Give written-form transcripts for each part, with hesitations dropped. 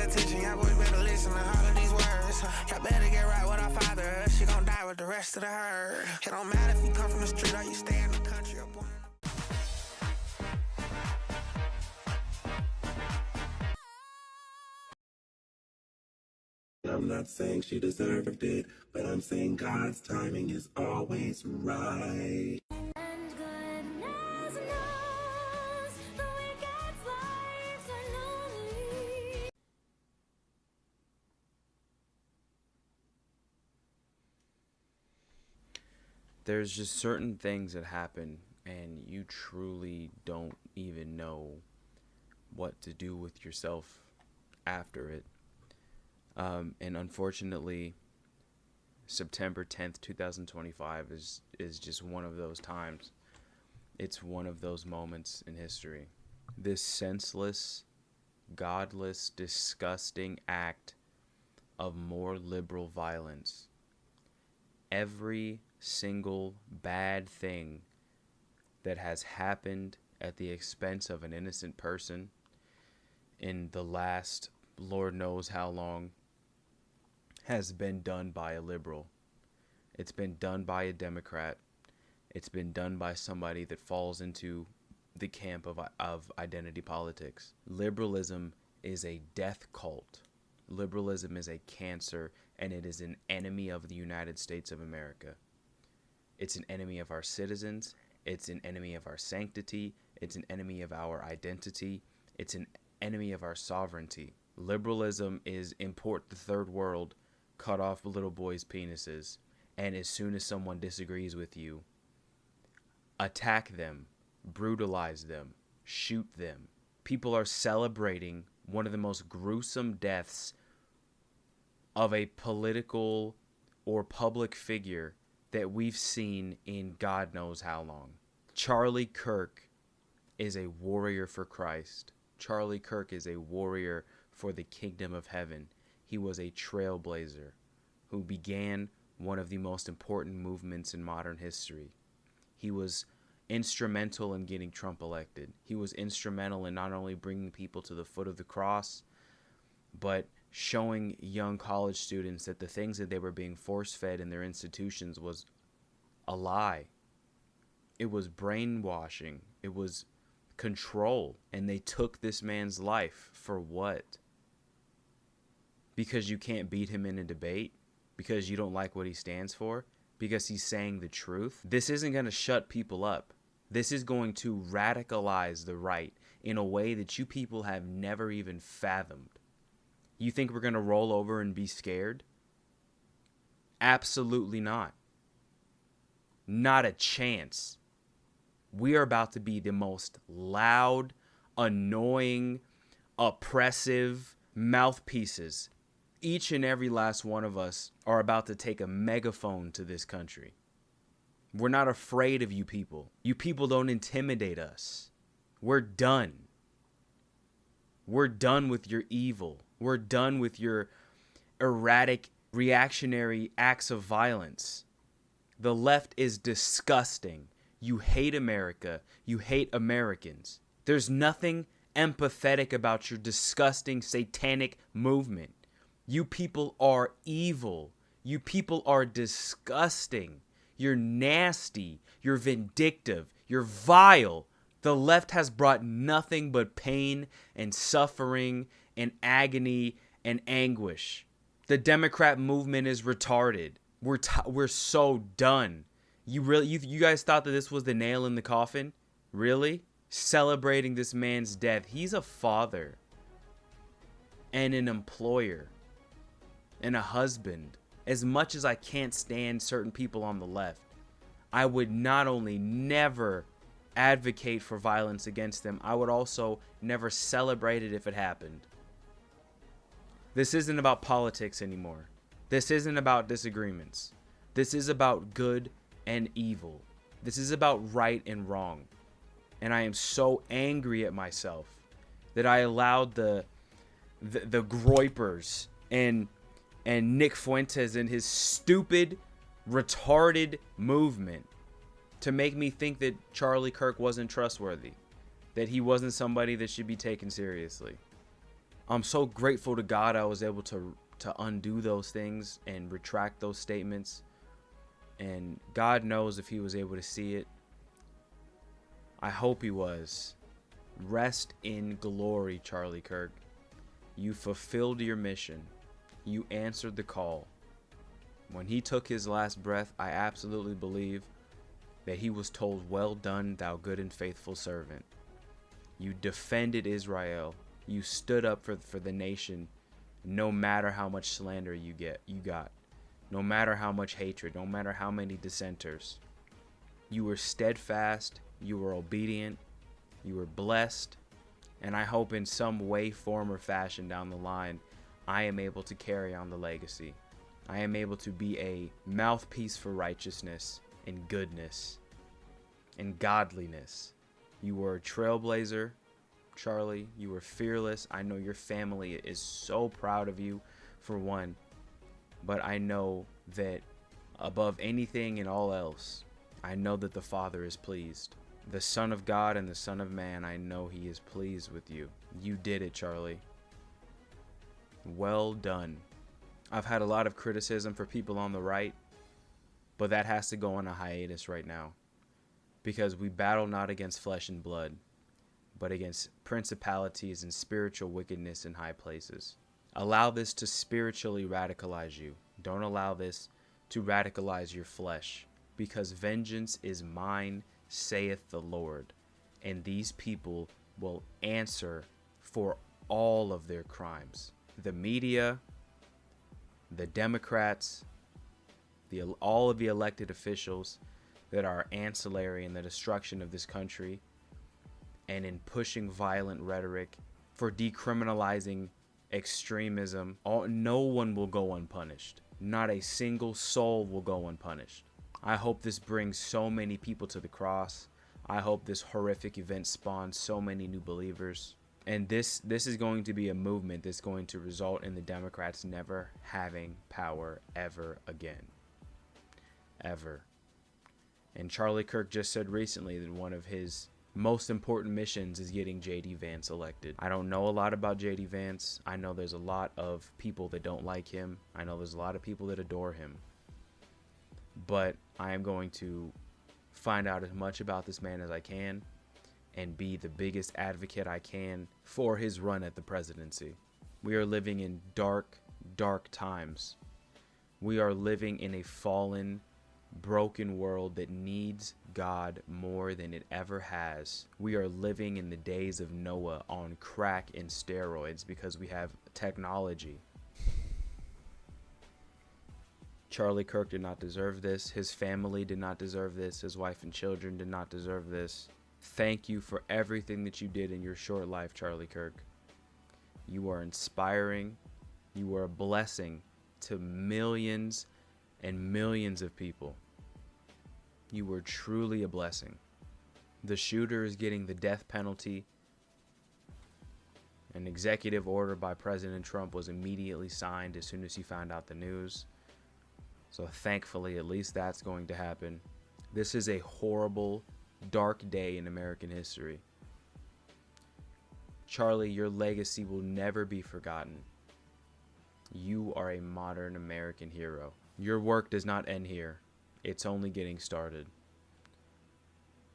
attention, y'all boys better listen to all of these words. Y'all better get right with our father, she gon' die with the rest of the herd. It don't matter if you come from the street or you stay in the country or born in I'm not saying she deserved it, but I'm saying God's timing is always right. And goodness knows the wicked's lives are lonely. There's just certain things that happen and you truly don't even know what to do with yourself after it. And unfortunately, September 10th, 2025 is just one of those times. It's one of those moments in history. This senseless, godless, disgusting act of more liberal violence. Every single bad thing that has happened at the expense of an innocent person in the last Lord knows how long has been done by a liberal. It's been done by a Democrat. It's been done by somebody that falls into the camp of identity politics. Liberalism is a death cult. Liberalism is a cancer, and it is an enemy of the United States of America. It's an enemy of our citizens. It's an enemy of our sanctity. It's an enemy of our identity. It's an enemy of our sovereignty. Liberalism is import the third world, cut off little boys' penises, and as soon as someone disagrees with you, attack them, brutalize them, shoot them. People are celebrating one of the most gruesome deaths of a political or public figure that we've seen in God knows how long. Charlie Kirk is a warrior for Christ. Charlie Kirk is a warrior for the kingdom of heaven. He was a trailblazer who began one of the most important movements in modern history. He was instrumental in getting Trump elected. He was instrumental in not only bringing people to the foot of the cross, but showing young college students that the things that they were being force-fed in their institutions was a lie. It was brainwashing. It was control. And they took this man's life for what? Because you can't beat him in a debate? Because you don't like what he stands for? Because he's saying the truth? This isn't going to shut people up. This is going to radicalize the right in a way that you people have never even fathomed. You think we're going to roll over and be scared? Absolutely not. Not a chance. We are about to be the most loud, annoying, oppressive mouthpieces. Each and every last one of us are about to take a megaphone to this country. We're not afraid of you people. You people don't intimidate us. We're done. We're done with your evil. We're done with your erratic, reactionary acts of violence. The left is disgusting. You hate America. You hate Americans. There's nothing empathetic about your disgusting, satanic movement. You people are evil. You people are disgusting. You're nasty. You're vindictive. You're vile. The left has brought nothing but pain and suffering and agony and anguish. The Democrat movement is retarded. We're so done. You guys thought that this was the nail in the coffin? Really? Celebrating this man's death. He's a father and an employer and a husband. As much as I can't stand certain people on the left, I would not only never advocate for violence against them, I would also never celebrate it if it happened. This isn't about politics anymore. This isn't about disagreements. This is about good and evil. This is about right and wrong. And I am so angry at myself that I allowed the Groypers and Nick Fuentes and his stupid, retarded movement to make me think that Charlie Kirk wasn't trustworthy, that he wasn't somebody that should be taken seriously. I'm so grateful to God I was able to undo those things and retract those statements. And God knows if he was able to see it. I hope he was. Rest in glory, Charlie Kirk. You fulfilled your mission. You answered the call. When he took his last breath, I absolutely believe that he was told, "Well done, thou good and faithful servant." You defended Israel. You stood up for the nation, no matter how much slander you got, no matter how much hatred, no matter how many dissenters. You were steadfast. You were obedient. You were blessed. And I hope in some way, form, or fashion down the line, I am able to carry on the legacy. I am able to be a mouthpiece for righteousness and goodness and godliness. You were a trailblazer, Charlie. You were fearless. I know your family is so proud of you, for one. But I know that above anything and all else, I know that the Father is pleased. The Son of God and the Son of Man, I know he is pleased with you. You did it, Charlie. Well done. I've had a lot of criticism for people on the right, but that has to go on a hiatus right now, because we battle not against flesh and blood, but against principalities and spiritual wickedness in high places. Allow this to spiritually radicalize you. Don't allow this to radicalize your flesh, because vengeance is mine, saith the Lord, and these people will answer for all of their crimes. The media, the Democrats, all of the elected officials that are ancillary in the destruction of this country and in pushing violent rhetoric for decriminalizing extremism, no one will go unpunished. Not a single soul will go unpunished. I hope this brings so many people to the cross. I hope this horrific event spawns so many new believers. And this is going to be a movement that's going to result in the Democrats never having power ever again. Ever. And Charlie Kirk just said recently that one of his most important missions is getting J.D. Vance elected. I don't know a lot about J.D. Vance. I know there's a lot of people that don't like him. I know there's a lot of people that adore him. But I am going to find out as much about this man as I can and be the biggest advocate I can for his run at the presidency. We are living in dark, dark times. We are living in a fallen, broken world that needs God more than it ever has. We are living in the days of Noah on crack and steroids because we have technology. Charlie Kirk did not deserve this. His family did not deserve this. His wife and children did not deserve this. Thank you for everything that you did in your short life, Charlie Kirk. You are inspiring. You are a blessing to millions and millions of people. You were truly a blessing. The shooter is getting the death penalty. An executive order by President Trump was immediately signed as soon as he found out the news. So thankfully, at least that's going to happen. This is a horrible, dark day in American history. Charlie, your legacy will never be forgotten. You are a modern American hero. Your work does not end here. It's only getting started.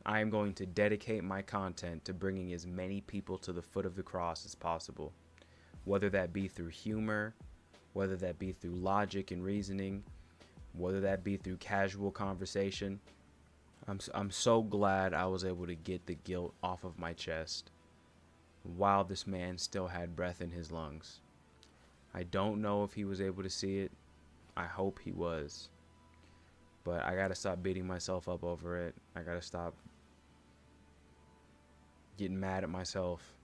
I am going to dedicate my content to bringing as many people to the foot of the cross as possible, whether that be through humor, whether that be through logic and reasoning, whether that be through casual conversation. I'm so glad I was able to get the guilt off of my chest while this man still had breath in his lungs. I don't know if he was able to see it. I hope he was. But I gotta stop beating myself up over it. I gotta stop getting mad at myself.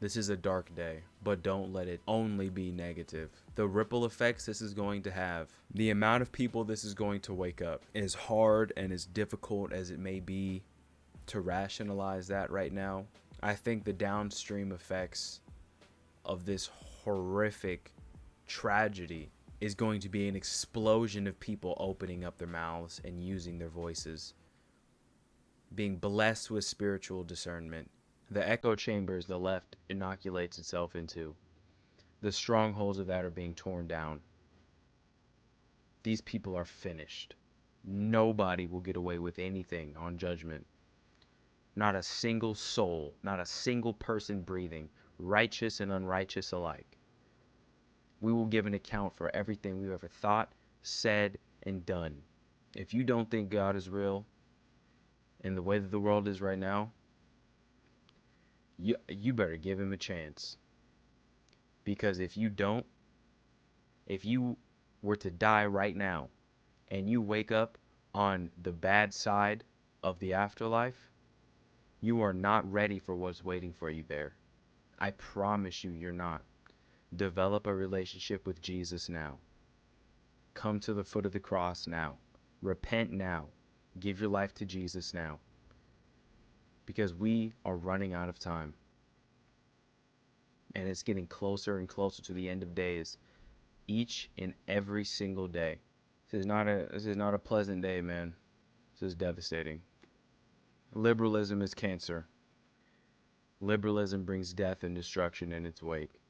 This is a dark day, but don't let it only be negative. The ripple effects this is going to have, the amount of people this is going to wake up, as hard and as difficult as it may be to rationalize that right now, I think the downstream effects of this horrific tragedy is going to be an explosion of people opening up their mouths and using their voices, being blessed with spiritual discernment, The echo chambers the left inoculates itself into, the strongholds of that are being torn down. These people are finished. Nobody will get away with anything on judgment. Not a single soul, not a single person breathing, righteous and unrighteous alike. We will give an account for everything we've ever thought, said, and done. If you don't think God is real in the way that the world is right now, you better give him a chance. Because if you don't, if you were to die right now and you wake up on the bad side of the afterlife, you are not ready for what's waiting for you there. I promise you, you're not. Develop a relationship with Jesus now. Come to the foot of the cross now. Repent now. Give your life to Jesus now. Because we are running out of time. And it's getting closer and closer to the end of days. Each and every single day. This is not a pleasant day, man. This is devastating. Liberalism is cancer. Liberalism brings death and destruction in its wake.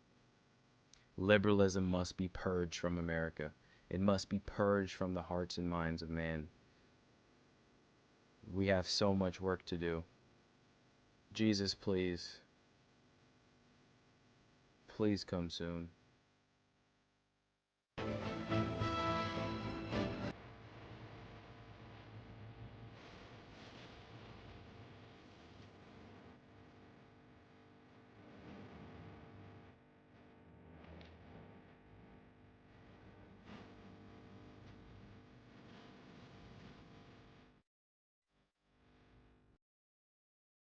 Liberalism must be purged from America. It must be purged from the hearts and minds of man. We have so much work to do. Jesus, please. Please come soon.